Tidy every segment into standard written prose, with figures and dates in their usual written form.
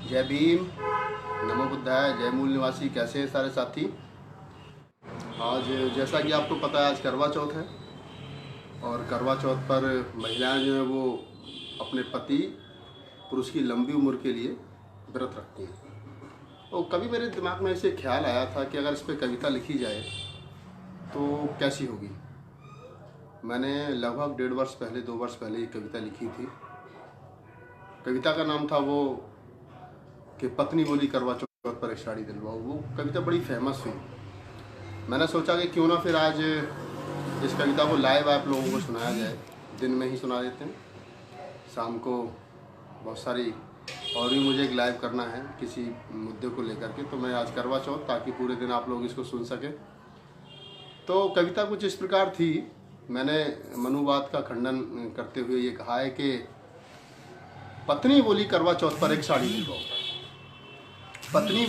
जय भीम, नमो बुद्धाय, जय मूल निवासी। कैसे हैं सारे साथी। आज जैसा कि आपको पता है आज करवा चौथ है और करवा चौथ पर महिलाएं जो है वो अपने पति पुरुष की लंबी उम्र के लिए व्रत रखती हैं। तो कभी मेरे दिमाग में ऐसे ख्याल आया था कि अगर इस पर कविता लिखी जाए तो कैसी होगी। मैंने लगभग 1.5 वर्ष पहले 2 वर्ष पहले ये कविता लिखी थी। कविता का नाम था वो कि पत्नी बोली करवा चौथ पर एक साड़ी दिलवाओ। वो कविता बड़ी फेमस हुई। मैंने सोचा कि क्यों ना फिर आज इस कविता को लाइव आप लोगों को सुनाया जाए। दिन में ही सुना देते हैं, शाम को बहुत सारी और भी मुझे एक लाइव करना है किसी मुद्दे को लेकर के। तो मैं आज करवा चौथ ताकि पूरे दिन आप लोग इसको सुन सकें। तो कविता कुछ इस प्रकार थी। मैंने मनुवाद का खंडन करते हुए ये कहा है कि पत्नी बोली करवा चौथ पर एक साड़ी दिलवाओ। पत्नी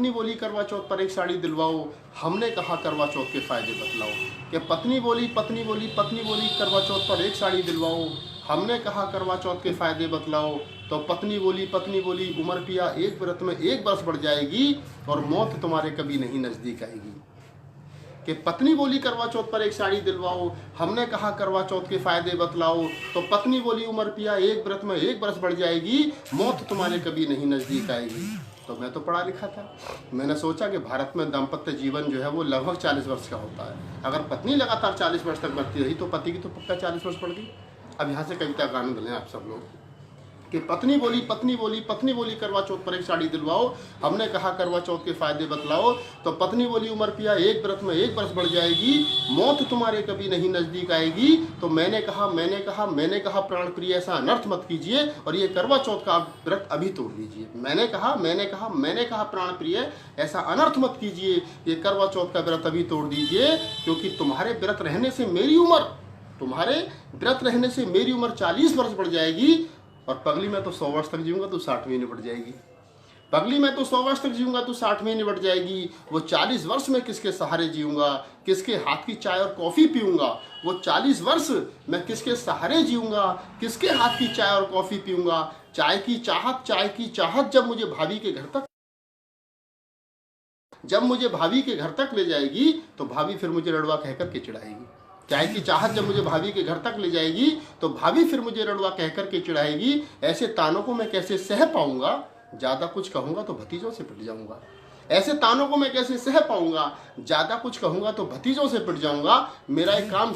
बोली करवा चौथ पर एक साड़ी दिलवाओ। हमने कहा करवा चौथ के फायदे बतलाओ। कि पत्नी बोली करवा चौथ पर एक साड़ी दिलवाओ। हमने कहा करवा चौथ के फायदे बतलाओ। तो पत्नी बोली उम्र पिया एक व्रत में 1 वर्ष बढ़ जाएगी और मौत तुम्हारे कभी नहीं नजदीक आएगी। कि पत्नी बोली करवा चौथ पर एक साड़ी दिलवाओ। हमने कहा करवा चौथ के फायदे बतलाओ। तो पत्नी बोली उम्र पिया एक व्रत में 1 वर्ष बढ़ जाएगी, मौत तुम्हारे कभी नहीं नजदीक आएगी। तो मैं तो पढ़ा लिखा था। मैंने सोचा कि भारत में दाम्पत्य जीवन जो है वो लगभग 40 वर्ष का होता है। अगर पत्नी लगातार 40 वर्ष तक बढ़ती रही तो पति की तो पक्का 40 वर्ष बढ़ गई। अब यहाँ से कविता का आनंद लें आप सब लोग। कि पत्नी बोली करवा चौथ पर एक साड़ी दिलवाओ। हमने कहा करवा चौथ के फायदे बतलाओ। तो पत्नी बोली उम्र पिया एक व्रत में 1 वर्ष बढ़ जाएगी, मौत तुम्हारे कभी नहीं नजदीक आएगी। तो मैंने कहा प्राण प्रिय ऐसा अनर्थ मत कीजिए और ये करवा चौथ का व्रत अभी तोड़ दीजिए। मैंने कहा प्राण प्रिय ऐसा अनर्थ मत कीजिए, ये करवा चौथ का व्रत अभी तोड़ दीजिए। क्योंकि तुम्हारे व्रत रहने से मेरी उम्र 40 वर्ष बढ़ जाएगी। और पगली मैं तो 100 वर्ष तक जीऊंगा तो 60वीं निपट जाएगी। पगली मैं तो 100 वर्ष तक जीऊंगा तो 60वीं निपट जाएगी। वो 40 वर्ष में किसके सहारे जीऊंगा, किसके हाथ की चाय और कॉफ़ी पीऊंगा। वो 40 वर्ष मैं किसके सहारे जीऊंगा, किसके हाथ की चाय और कॉफ़ी पीऊंगा। चाय की चाहत जब मुझे भाभी के घर तक ले जाएगी तो भाभी फिर मुझे रड़वा कहकर के चिढ़ाएगी। चाय की चाहत जब मुझे भाभी के घर तक ले जाएगी तो भाभी फिर मुझे रड़वा कहकर के चिढ़ाएगी। ऐसे तानों को मैं कैसे सह पाऊंगा, ज्यादा कुछ कहूंगा तो भतीजों से पिट जाऊंगा। ऐसे तानों को मैं कैसे सह पाऊंगा, ज्यादा कुछ कहूंगा तो भतीजों से पिट जाऊंगा। मेरा एक काम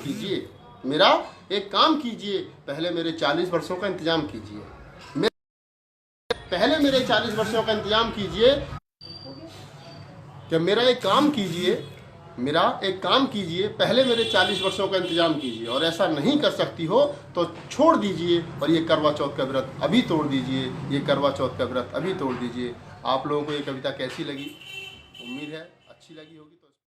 कीजिए, पहले मेरे 40 वर्षों का इंतजाम कीजिए। पहले मेरे 40 वर्षों का इंतजाम कीजिए। कि मेरा एक काम कीजिए, पहले मेरे 40 वर्षों का इंतजाम कीजिए। और ऐसा नहीं कर सकती हो तो छोड़ दीजिए और ये करवा चौथ का व्रत अभी तोड़ दीजिए। आप लोगों को ये कविता कैसी लगी? उम्मीद है अच्छी लगी होगी।